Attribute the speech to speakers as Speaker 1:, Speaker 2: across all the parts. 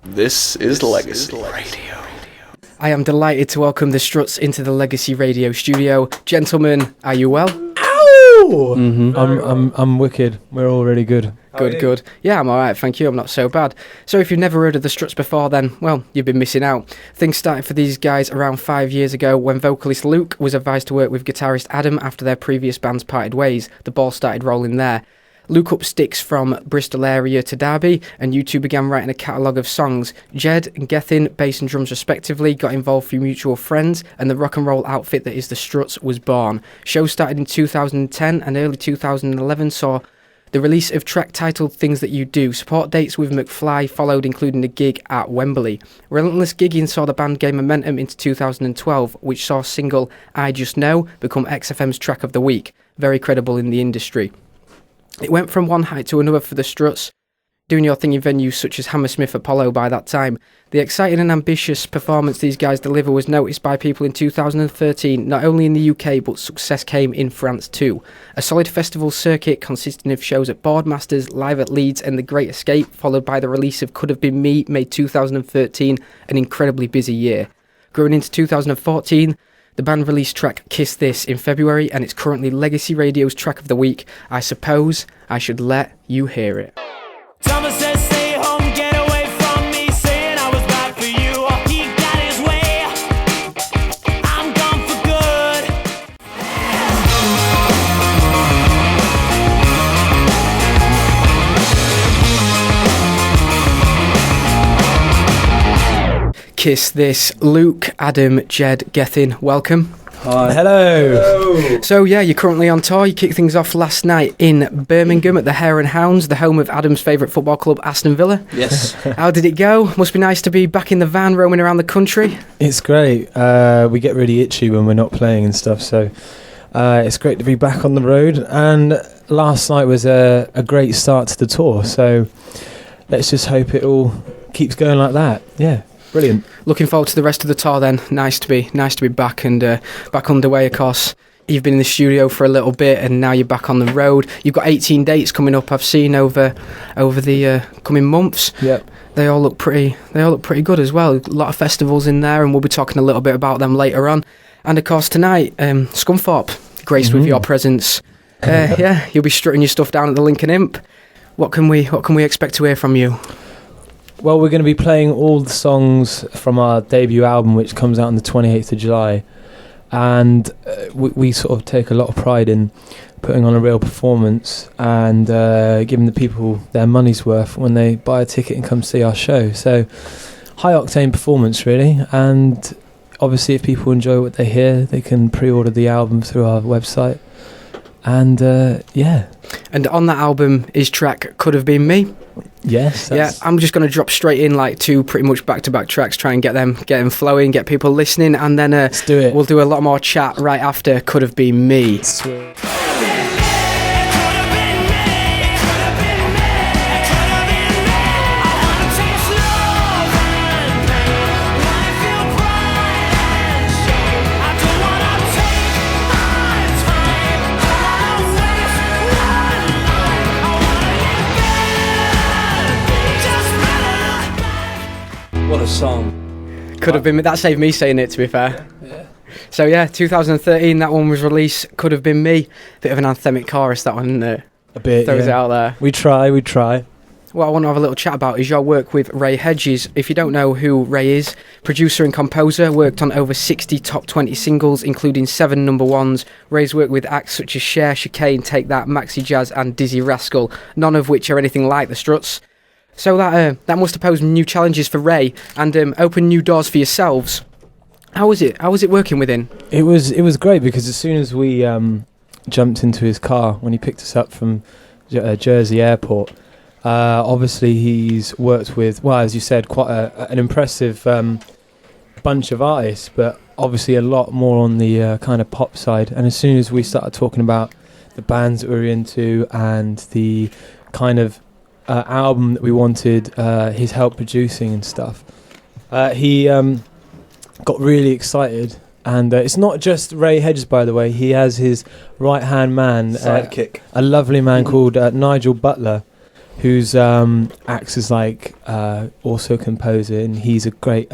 Speaker 1: This is Leggacy Radio.
Speaker 2: I am delighted to welcome the Struts into the Leggacy Radio studio. Gentlemen, are you well?
Speaker 3: Ow! I'm wicked. We're all really good.
Speaker 2: Good. Yeah, I'm alright, thank you. I'm not so bad. So if you've never heard of the Struts before then, well, you've been missing out. Things started for these guys around 5 years ago when vocalist Luke was advised to work with guitarist Adam after their previous bands parted ways. The ball started rolling there. Luke up sticks from Bristol area to Derby, and you two began writing a catalogue of songs. Jed and Gethin, bass and drums respectively, got involved through mutual friends, and the rock and roll outfit that is the Struts was born. Shows started in 2010 and early 2011 saw the release of track titled Things That You Do. Support dates with McFly followed, including a gig at Wembley. Relentless gigging saw the band gain momentum into 2012, which saw single I Just Know become XFM's track of the week. Very credible in the industry. It went from one height to another for the Struts, doing your thing in venues such as Hammersmith Apollo by that time. The exciting and ambitious performance these guys deliver was noticed by people in 2013, not only in the UK, but success came in France too. A solid festival circuit consisting of shows at Boardmasters, live at Leeds and The Great Escape, followed by the release of Could Have Been Me, made 2013 an incredibly busy year. Growing into 2014, the band released track Kiss This in February, and it's currently Leggacy Radio's track of the week. I suppose I should let you hear it.
Speaker 4: Thomas says stay home, get away from me, saying I was bad for you. He got his way, I'm gone for
Speaker 2: good. Kiss This. Luke, Adam, Jed, Gethin, welcome.
Speaker 3: Hi. Hello.
Speaker 2: So yeah, you're currently on tour. You kicked things off last night in Birmingham at the Hare and Hounds, the home of Adam's favourite football club, Aston Villa.
Speaker 1: Yes.
Speaker 2: How did it go? Must be nice to be back in the van roaming around the country.
Speaker 3: It's great. We get really itchy when we're not playing and stuff, so it's great to be back on the road. And last night was a great start to the tour, so let's just hope it all keeps going like that. Yeah. Brilliant.
Speaker 2: Looking forward to the rest of the tour then. Nice to be back and back underway, of course. You've been in the studio for a little bit and now you're back on the road. You've got 18 dates coming up, I've seen over the coming months.
Speaker 3: Yep.
Speaker 2: They all look pretty good as well. A lot of festivals in there, and we'll be talking a little bit about them later on. And of course tonight, Scunthorpe, graced with your presence. Yeah, you'll be strutting your stuff down at the Lincoln Imp. What can we expect to hear from you?
Speaker 3: Well, we're going to be playing all the songs from our debut album, which comes out on the 28th of July. And we sort of take a lot of pride in putting on a real performance and giving the people their money's worth when they buy a ticket and come see our show. So, high-octane performance, really. And obviously, if people enjoy what they hear, they can pre-order the album through our website. And, yeah. And
Speaker 2: on that album is track Could Have Been Me.
Speaker 3: Yes.
Speaker 2: Yeah, I'm just going to drop straight in like two pretty much back-to-back tracks, try and get them flowing, get people listening, and then
Speaker 3: let's do it.
Speaker 2: We'll do a lot more chat right after Could Have Been Me.
Speaker 3: Sweet.
Speaker 1: What a song.
Speaker 2: Could have been me. That saved me saying it, to be fair.
Speaker 3: Yeah.
Speaker 2: So yeah, 2013, that one was released. Could Have Been Me. Bit of an anthemic chorus, that one, isn't it?
Speaker 3: A bit,
Speaker 2: Throws it out there.
Speaker 3: We try.
Speaker 2: What I want to have a little chat about is your work with Ray Hedges. If you don't know who Ray is, producer and composer, worked on over 60 top 20 singles, including 7 number ones. Ray's worked with acts such as Cher, Chicane, Take That, Maxi Jazz and Dizzy Rascal, none of which are anything like the Struts. So that must have posed new challenges for Ray and opened new doors for yourselves. How was it working with him?
Speaker 3: It was great because as soon as we jumped into his car when he picked us up from Jersey Airport, obviously he's worked with, well, as you said, quite an impressive bunch of artists, but obviously a lot more on the kind of pop side. And as soon as we started talking about the bands that we were into and the kind of album that we wanted his help producing and stuff, he got really excited. And it's not just Ray Hedges, by the way. He has his right-hand man,
Speaker 1: sidekick,
Speaker 3: a lovely man called Nigel Butler, who's acts as like also a composer, and he's a great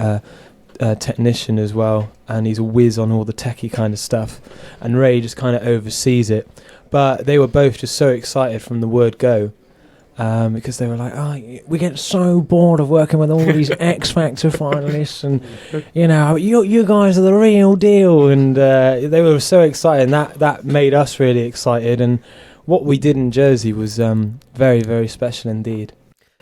Speaker 3: technician as well, and he's a whiz on all the techie kind of stuff, and Ray just kind of oversees it. But they were both just so excited from the word go, because they were like, we get so bored of working with all these X Factor finalists, and you guys are the real deal. And they were so excited, and that made us really excited. And what we did in Jersey was very, very special indeed.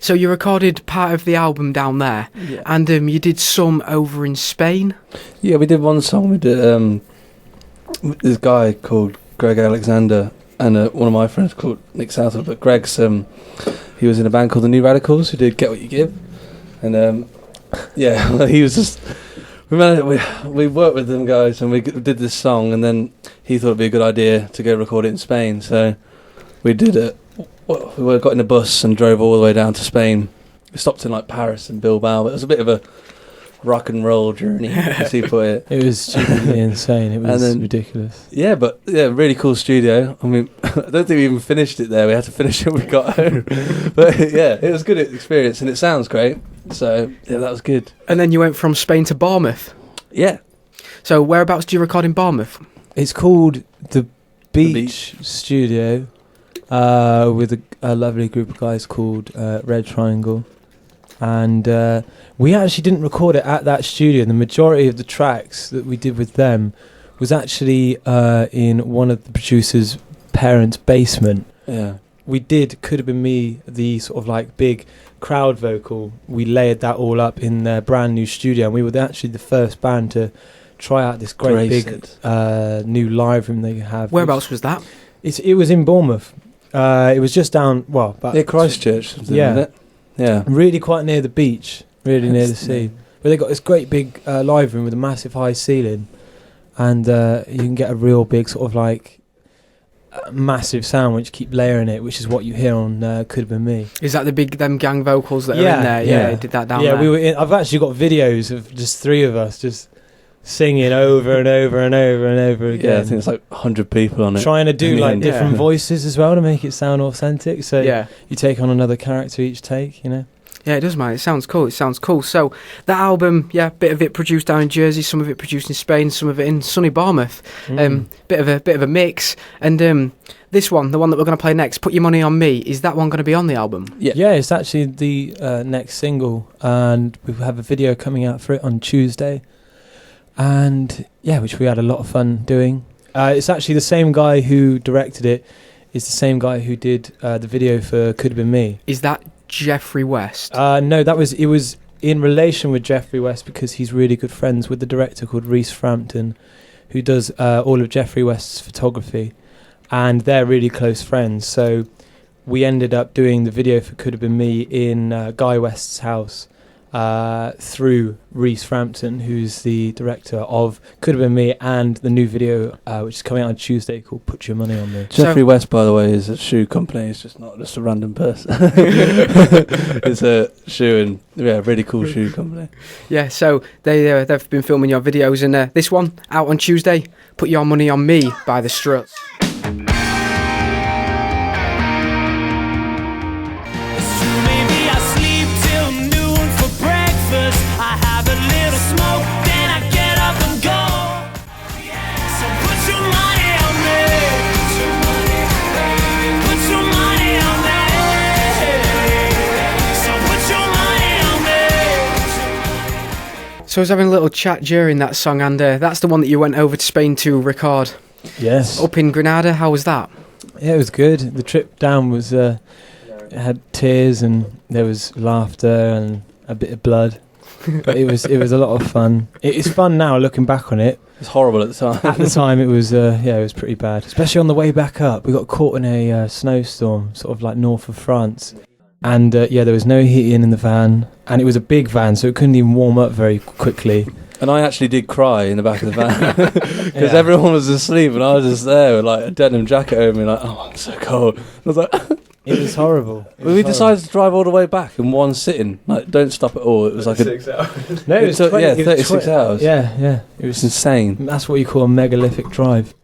Speaker 2: So you recorded part of the album down there, and you did some over in Spain.
Speaker 1: Yeah, we did one song. We did this guy called Greg Alexander and one of my friends called Nick Southwood. But Greg's he was in a band called the New Radicals who did Get What You Give, and he was just we worked with them guys and we did this song, and then he thought it'd be a good idea to go record it in Spain. So we did it. We got in a bus and drove all the way down to Spain. We stopped in like Paris and Bilbao. It was a bit of a rock and roll journey, as he put it.
Speaker 3: It was stupidly insane. It was ridiculous.
Speaker 1: Yeah, but really cool studio. I mean, I don't think we even finished it there. We had to finish it when we got home. But yeah, it was a good experience, and it sounds great. So yeah, that was good.
Speaker 2: And then you went from Spain to Bournemouth.
Speaker 1: Yeah.
Speaker 2: So whereabouts do you record in Bournemouth?
Speaker 3: It's called the Beach Studio, with a lovely group of guys called Red Triangle. And we actually didn't record it at that studio. The majority of the tracks that we did with them was actually in one of the producer's parents' basement.
Speaker 1: Yeah.
Speaker 3: We did Could Have Been Me, the sort of like big crowd vocal. We layered that all up in their brand new studio, and we were actually the first band to try out this great big new live room they have.
Speaker 2: Whereabouts was that?
Speaker 3: It was in Bournemouth. It was just down,
Speaker 1: Christchurch.
Speaker 3: Yeah.
Speaker 1: Yeah.
Speaker 3: Really quite near the beach, really near the sea. But they got this great big live room with a massive high ceiling, and you can get a real big sort of like massive sound which keep layering it, which is what you hear on Could Have Been Me.
Speaker 2: Is that them gang vocals that are in there? Yeah, did that down there.
Speaker 3: Yeah, we were I've actually got videos of just three of us just singing over and over and over and over again.
Speaker 1: Yeah, I think it's like 100 people on it.
Speaker 3: Trying to do like different voices as well to make it sound authentic. So you take on another character each take, you know.
Speaker 2: Yeah, it does, man. It sounds cool. So that album, bit of it produced down in Jersey, some of it produced in Spain, some of it in sunny Bournemouth. Bit of a mix. And this one, the one that we're going to play next, Put Your Money on Me, is that one going to be on the album?
Speaker 3: Yeah, it's actually the next single, and we have a video coming out for it on Tuesday. And which we had a lot of fun doing. It's actually the same guy who directed it. It's the same guy who did the video for Could Have Been Me.
Speaker 2: Is that Jeffrey West?
Speaker 3: No, it was in relation with Jeffrey West because he's really good friends with the director called Rhys Frampton, who does all of Jeffrey West's photography, and they're really close friends. So we ended up doing the video for Could Have Been Me in Guy West's house. Through Rhys Frampton, who's the director of Could Have Been Me and the new video which is coming out on Tuesday called Put Your Money on Me.
Speaker 1: Jeffrey West, by the way, is a shoe company. It's just not just a random person. It's a shoe and really cool shoe company. Yeah,
Speaker 2: so they've been filming your videos, and this one out on Tuesday, Put Your Money on Me by the Struts. So I was having a little chat during that song, and that's the one that you went over to Spain to record.
Speaker 3: Yes.
Speaker 2: Up in Granada, how was that?
Speaker 3: Yeah, it was good. The trip down was had tears, and there was laughter and a bit of blood. But it was a lot of fun. It's fun now looking back on it.
Speaker 1: It's horrible at the time.
Speaker 3: At the time, it was it was pretty bad. Especially on the way back up, we got caught in a snowstorm, sort of like north of France. And there was no heating in the van, and it was a big van, so it couldn't even warm up very quickly.
Speaker 1: And I actually did cry in the back of the van because everyone was asleep, and I was just there with like a denim jacket over me, like, oh, I'm so cold. And I was like,
Speaker 3: it was horrible.
Speaker 1: We decided to drive all the way back in one sitting, like don't stop at all. It was like
Speaker 3: 6 hours. No, it was
Speaker 1: 36 hours.
Speaker 3: Yeah, it was
Speaker 1: insane.
Speaker 3: That's what you call a megalithic drive.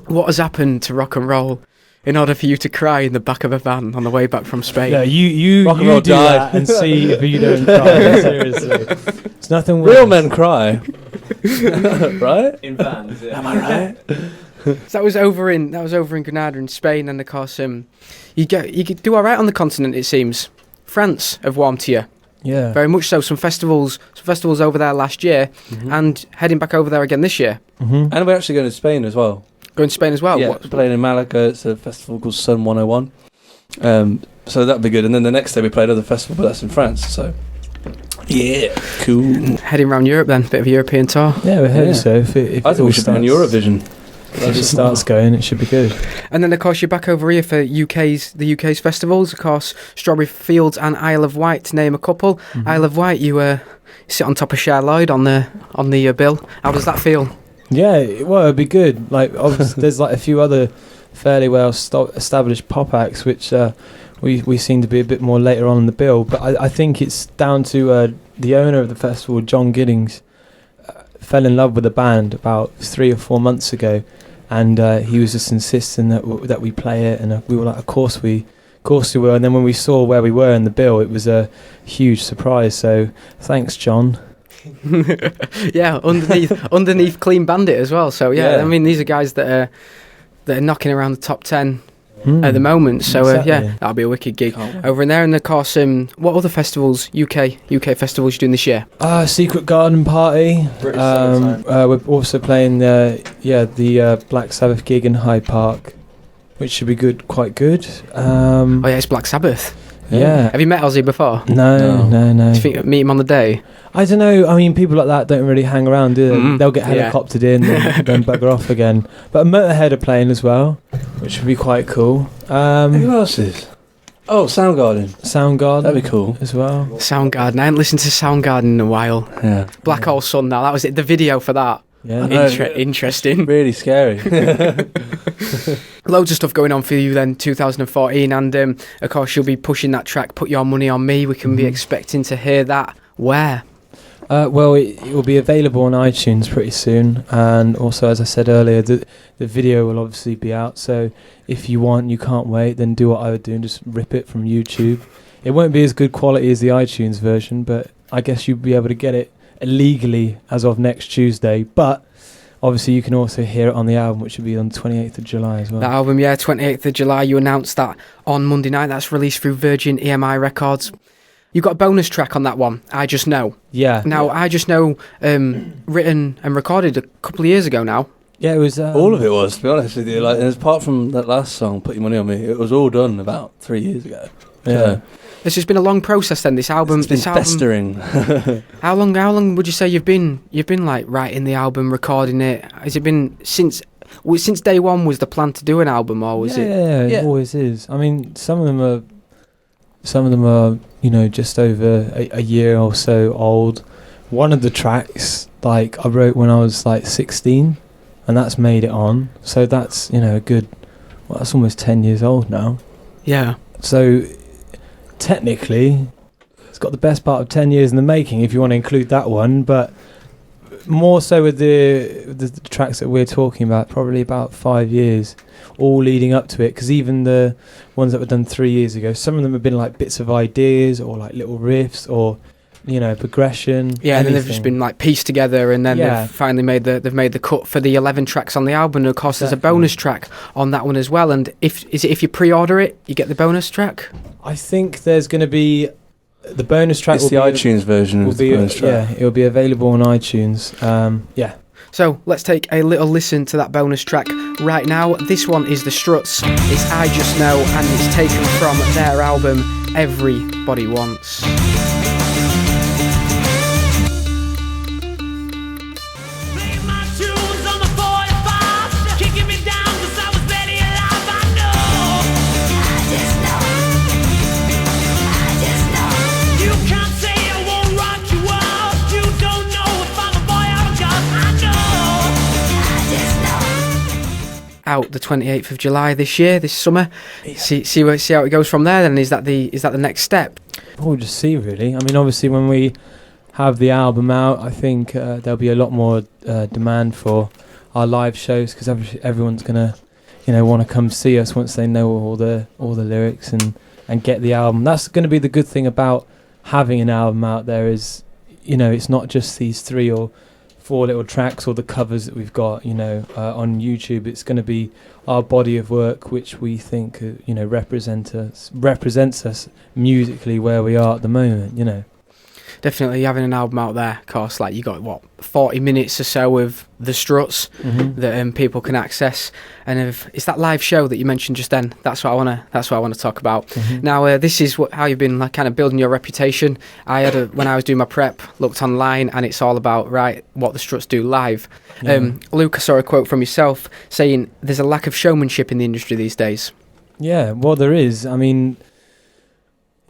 Speaker 2: What has happened to rock and roll in order for you to cry in the back of a van on the way back from Spain.
Speaker 3: Yeah, you
Speaker 1: Rock and roll
Speaker 3: do
Speaker 1: died.
Speaker 3: that and see if you don't cry. Seriously, it's nothing worse.
Speaker 1: Real men cry. Right?
Speaker 5: In vans, yeah.
Speaker 1: Am I right?
Speaker 2: So that was over in Granada in Spain, and of course, you could do all right on the continent. It seems France have warmed to you
Speaker 3: Yeah,
Speaker 2: very much so. Some festivals over there last year, and heading back over there again this year.
Speaker 3: Mm-hmm.
Speaker 1: And we're actually going to Spain as well.
Speaker 2: Going to Spain as well.
Speaker 1: Yeah,
Speaker 2: What-
Speaker 1: playing in Malaga. It's a festival called Sun 101. So that'd be good. And then the next day we play another festival, but that's in France. So yeah, cool.
Speaker 2: heading around Europe then, bit of a European tour.
Speaker 3: Yeah, we hope
Speaker 1: Yeah.
Speaker 3: so. If
Speaker 1: I
Speaker 3: it
Speaker 1: think we should be on Eurovision.
Speaker 3: If it starts going, it should be good.
Speaker 2: And then of course you're back over here for the UK's festivals. Of course, Strawberry Fields and Isle of Wight, to name a couple.
Speaker 3: Mm-hmm.
Speaker 2: Isle of Wight, you sit on top of Cher Lloyd on the bill. How does that feel?
Speaker 3: Yeah, well, it'd be good. Like, obviously, there's like a few other fairly well established pop acts, which we seem to be a bit more later on in the bill. But I think it's down to the owner of the festival, John Giddings, fell in love with the band about 3 or 4 months ago, and he was just insisting that we play it, and we were like, of course we will. And then when we saw where we were in the bill, it was a huge surprise. So thanks, John.
Speaker 2: Yeah, underneath Clean Bandit as well. So yeah,
Speaker 1: Yeah.
Speaker 2: I mean these are guys that are knocking around the top 10
Speaker 3: Hmm.
Speaker 2: at the moment. So
Speaker 3: Exactly.
Speaker 2: yeah, that'll be a wicked gig
Speaker 1: Can't wait.
Speaker 2: over in there. And of course, what other festivals, UK festivals you doing this year?
Speaker 3: Secret Garden Party.
Speaker 5: British Summertime.
Speaker 3: We're also playing the Black Sabbath gig in Hyde Park, which should be quite good.
Speaker 2: Oh yeah, it's Black Sabbath.
Speaker 3: Yeah.
Speaker 2: Have you met Ozzy before?
Speaker 3: No.
Speaker 2: Do you think meet him on the day?
Speaker 3: I don't know. I mean, people like that don't really hang around, do they?
Speaker 2: Mm.
Speaker 3: They'll get
Speaker 2: Yeah.
Speaker 3: helicoptered in and then bugger off again. But Motorhead are playing as well, which would be quite cool.
Speaker 1: Who else is? Oh, Soundgarden.
Speaker 3: Soundgarden
Speaker 1: That'd be cool.
Speaker 3: as well.
Speaker 2: Soundgarden. I haven't listened to Soundgarden in a while.
Speaker 1: Yeah.
Speaker 2: Black Hole Sun. Now that was it. The video for that.
Speaker 3: Yeah.
Speaker 1: I know.
Speaker 2: Interesting.
Speaker 1: Really scary.
Speaker 2: Loads of stuff going on for you then, 2014, and of course you'll be pushing that track, Put Your Money on Me. We can be expecting to hear that. Where?
Speaker 3: Well, it will be available on iTunes pretty soon, and also, as I said earlier, the video will obviously be out. So if you can't wait, then do what I would do and just rip it from YouTube. It won't be as good quality as the iTunes version, but I guess you'll be able to get it illegally as of next Tuesday. But obviously, you can also hear it on the album, which will be on 28th of July as well.
Speaker 2: That album, yeah, 28th of July. You announced that on Monday night. That's released through Virgin EMI Records. You got a bonus track on that one, I Just Know.
Speaker 3: Yeah.
Speaker 2: Now, I Just Know, written and recorded a couple of years ago now.
Speaker 3: Yeah, it was...
Speaker 1: All of it was, to be honest with you. Like, and apart from that last song, Put Your Money on Me, it was all done about 3 years ago.
Speaker 3: Yeah.
Speaker 2: It's just been a long process then, this album.
Speaker 1: It's been
Speaker 2: this album,
Speaker 1: festering.
Speaker 2: How long would you say you've been like writing the album, recording it? Has it been since day one was the plan to do an album, or was it?
Speaker 3: Yeah, it
Speaker 1: Yeah.
Speaker 3: always is. I mean, some of them are, just over a year or so old. One of the tracks, like, I wrote when I was like 16, and that's made it on. So that's, a good, well, that's almost 10 years old now.
Speaker 2: Yeah.
Speaker 3: So technically, it's got the best part of 10 years in the making, if you want to include that one. But more so with the tracks that we're talking about, probably about 5 years, all leading up to it. Because even the ones that were done 3 years ago, some of them have been like bits of ideas or like little riffs or progression.
Speaker 2: Yeah, and then they've
Speaker 3: anything.
Speaker 2: just been like pieced together, and then
Speaker 3: Yeah.
Speaker 2: they've finally made the cut for the 11 tracks on the album. And of course, there's a
Speaker 3: Exactly.
Speaker 2: bonus track on that one as well. And if you pre-order it, you get the bonus track.
Speaker 3: I think there's going to be the bonus track.
Speaker 1: It's
Speaker 3: will
Speaker 1: the
Speaker 3: be,
Speaker 1: iTunes version
Speaker 3: will
Speaker 1: of
Speaker 3: be
Speaker 1: the bonus track.
Speaker 3: yeah, it'll be available on iTunes. Yeah.
Speaker 2: So let's take a little listen to that bonus track right now. This one is the Struts. It's I Just Know, and it's taken from their album Everybody Wants.
Speaker 4: Play my tunes on the 45, kicking me down 'cause I was barely alive. I know. I just know. I just know. You can't say I won't rock you out. You don't know if I'm a boy or a girl. I know. I just know.
Speaker 2: Out the 28th of July this summer. See how it goes from there. Then is that the next step?
Speaker 3: We'll just see, really. I mean, obviously, when we have the album out, I think there'll be a lot more demand for our live shows because everyone's gonna, want to come see us once they know all the lyrics and get the album. That's going to be the good thing about having an album out there is, it's not just these 3 or 4 little tracks or the covers that we've got, on YouTube. It's going to be our body of work, which we think, represents us musically where we are at the moment,
Speaker 2: Definitely having an album out there, of course, like you got 40 minutes or so of the Struts that people can access, and it's that live show that you mentioned just then. That's what I want to talk about. Now, this is how you've been like kind of building your reputation. When I was doing my prep, looked online, and it's all about what the Struts do live. Luke, I saw a quote from yourself saying there's a lack of showmanship in the industry these days.
Speaker 3: Yeah, well, there is. I mean,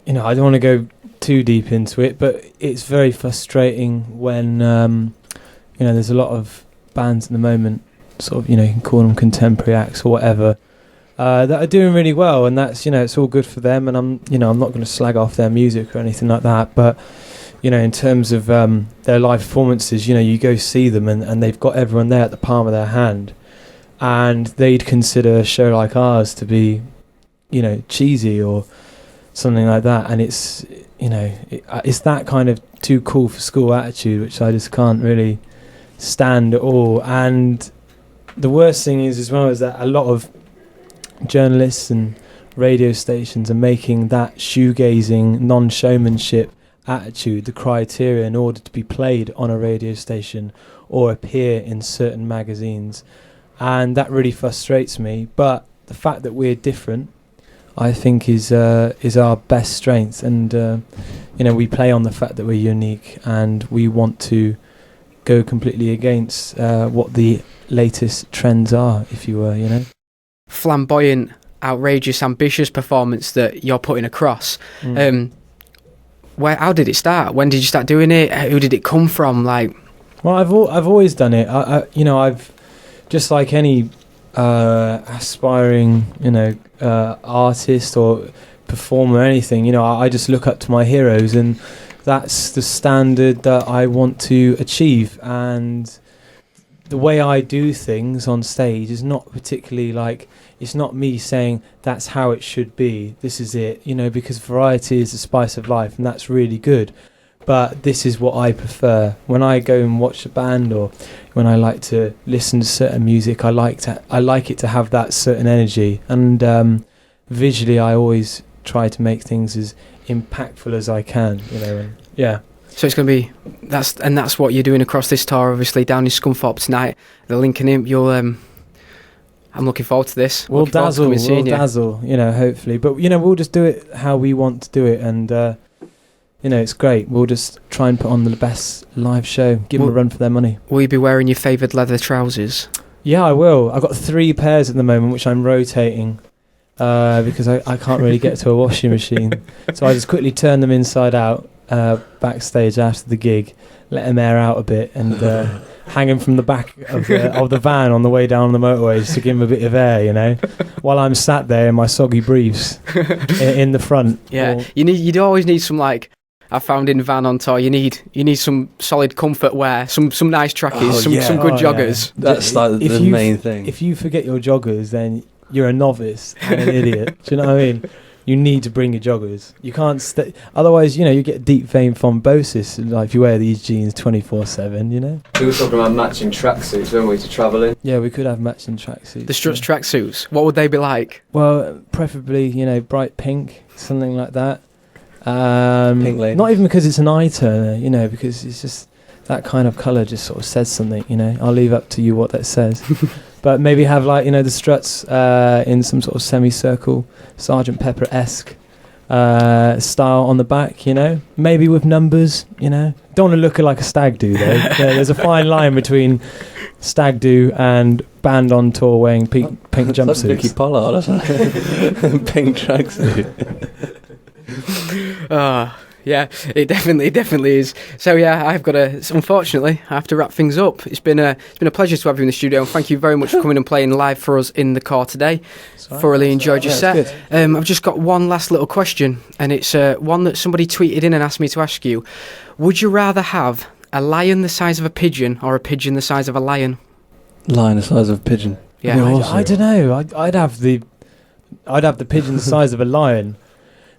Speaker 3: I don't want to go too deep into it, but it's very frustrating when there's a lot of bands at the moment, sort of, you can call them contemporary acts or whatever, that are doing really well, and that's, it's all good for them, and I'm not going to slag off their music or anything like that, but in terms of their live performances, you go see them and they've got everyone there at the palm of their hand, and they'd consider a show like ours to be cheesy or something like that, and it's it's that kind of too cool for school attitude, which I just can't really stand at all. And the worst thing is as well is that a lot of journalists and radio stations are making that shoegazing, non-showmanship attitude the criteria in order to be played on a radio station or appear in certain magazines, and that really frustrates me. But the fact that we're different, I think, is our best strength, and we play on the fact that we're unique, and we want to go completely against what the latest trends are, if you were,
Speaker 2: Flamboyant, outrageous, ambitious performance that you're putting across. How did it start? When did you start doing it? Who did it come from?
Speaker 3: Well, I've always done it. I've just like any aspiring, artist or performer or anything, I just look up to my heroes, and that's the standard that I want to achieve. And the way I do things on stage is not particularly it's not me saying that's how it should be, this is it, because variety is the spice of life, and that's really good. But this is what I prefer. When I go and watch a band, or when I like to listen to certain music, I like it to have that certain energy. And visually, I always try to make things as impactful as I can. Yeah.
Speaker 2: So it's going to be that's what you're doing across this tour. Obviously, down in Scunthorpe tonight, the Lincoln Imp. I'm looking forward to this.
Speaker 3: We'll dazzle, hopefully. But we'll just do it how we want to do it, and. It's great. We'll just try and put on the best live show. Give them a run for their money.
Speaker 2: Will you be wearing your favoured leather trousers?
Speaker 3: Yeah, I will. I've got 3 pairs at the moment, which I'm rotating because I can't really get to a washing machine. So I just quickly turn them inside out backstage after the gig, let them air out a bit, and hang them from the back of the van on the way down the motorway just to give them a bit of air, while I'm sat there in my soggy briefs in the front.
Speaker 2: Yeah, you'd always need some I found in van on tour, you need some solid comfort wear, some nice trackies, some good joggers.
Speaker 1: Yeah. That's the main thing.
Speaker 3: If you forget your joggers, then you're a novice and an idiot. Do you know what I mean? You need to bring your joggers. You can't otherwise, you get deep vein thrombosis. If you wear these jeans 24/7,
Speaker 5: We were talking about matching tracksuits, weren't we, to travel in?
Speaker 3: Yeah, we could have matching tracksuits.
Speaker 2: The Struts tracksuits, what would they be like?
Speaker 3: Well, preferably, bright pink, something like that.
Speaker 1: Pink lady.
Speaker 3: Not even because it's an eye turner, because it's just that kind of colour just sort of says something, I'll leave up to you what that says. But maybe have the Struts in some sort of semicircle, Sergeant Pepper-esque style on the back, maybe with numbers, Don't want to look like a stag do though. There's a fine line between stag do and band on tour wearing pink jumpsuits.
Speaker 1: That's Vicky Pollard, isn't it? Pink tracksuit.
Speaker 2: Yeah, it definitely is. So yeah, unfortunately, I have to wrap things up. It's been a pleasure to have you in the studio, and thank you very much for coming and playing live for us in the car today. Thoroughly enjoyed your set. I've just got one last little question, and it's one that somebody tweeted in and asked me to ask you. Would you rather have a lion the size of a pigeon or a pigeon the size of a lion?
Speaker 1: Lion the size of a pigeon.
Speaker 2: Yeah.
Speaker 3: I don't know. I'd have the pigeon the size of a lion,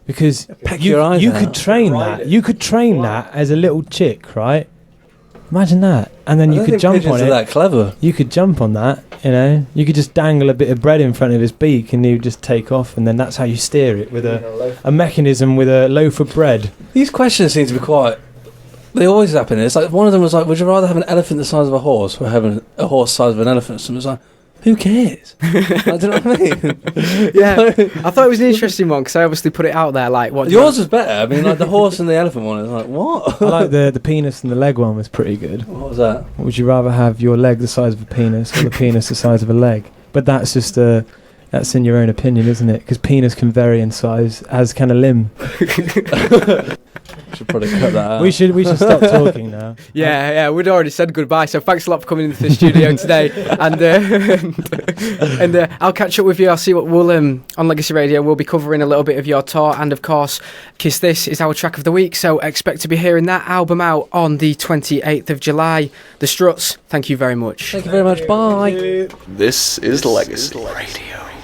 Speaker 3: because
Speaker 1: Peck your eyes
Speaker 3: you
Speaker 1: out.
Speaker 3: could train that. You could train that as a little chick, right? Imagine that, and then
Speaker 1: I
Speaker 3: you
Speaker 1: don't
Speaker 3: could
Speaker 1: think
Speaker 3: jump
Speaker 1: pigeons
Speaker 3: on
Speaker 1: are
Speaker 3: it.
Speaker 1: that clever.
Speaker 3: You could jump on that, you know. You could just dangle a bit of bread in front of his beak, and he'd just take off, and then that's how you steer it with a mechanism with a loaf of bread.
Speaker 1: These questions seem to be quite. They always happen. It's like one of them was like, "Would you rather have an elephant the size of a horse, or having a horse the size of an elephant?" So it was like, who cares? I don't know what I mean.
Speaker 2: Yeah, I thought it was an interesting one because I obviously put it out there. Like, what?
Speaker 1: Yours was better. I mean, like the horse and the elephant one. It's like what?
Speaker 3: I like the penis and the leg one was pretty good.
Speaker 1: What was that?
Speaker 3: Would you rather have your leg the size of a penis or the penis the size of a leg? But that's just that's in your own opinion, isn't it? Because penis can vary in size, as can a limb.
Speaker 1: Should probably cut that out.
Speaker 3: We should stop talking now.
Speaker 2: Yeah, we'd already said goodbye. So thanks a lot for coming into the studio today, and I'll catch up with you. I'll see what we'll on Leggacy Radio. We'll be covering a little bit of your tour, and of course, Kiss This is our track of the week. So expect to be hearing that album out on the 28th of July. The Struts. Thank you very much.
Speaker 1: Thank you very much. Bye.
Speaker 6: This is Leggacy Radio.